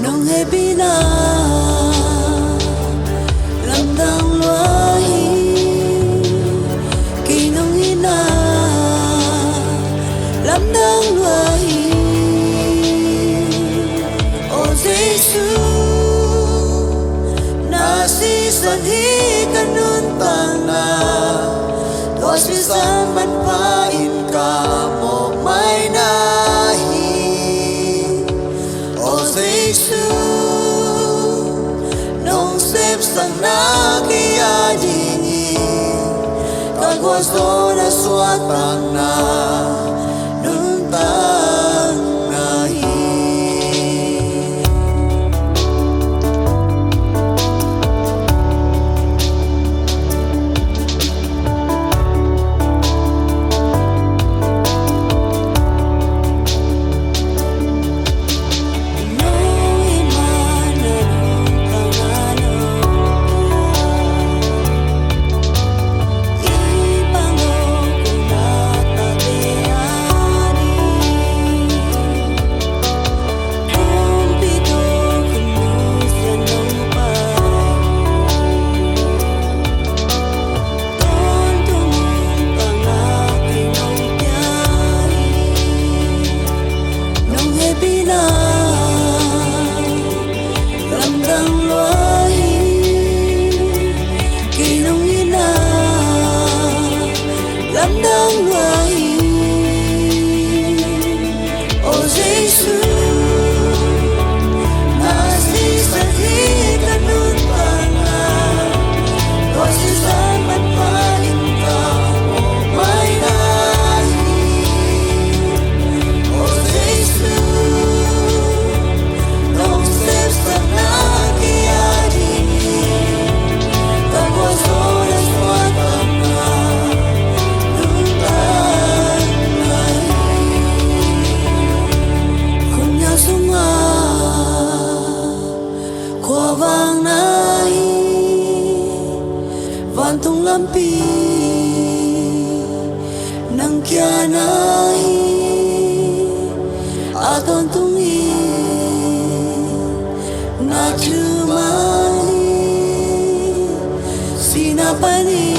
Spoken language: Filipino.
nung hebi na lamdang luahi kinong hina lamdang luahi o Jesus nasisanhi kanun tanga tuas bisan man pain ka mo may nahi o Jesus nung steps ang nakiyadini kagwasto na suatang na nuntang nahi. Lamdang luahi o Jesus nasisanhi kanun tanga tuas bisan man pain ka mo may nahi o Jesus nung steps ang nakiyadini kagwasto na suatang na kuwang nahi vantong lampi nang kya nahi aton tungi na cumali sinapani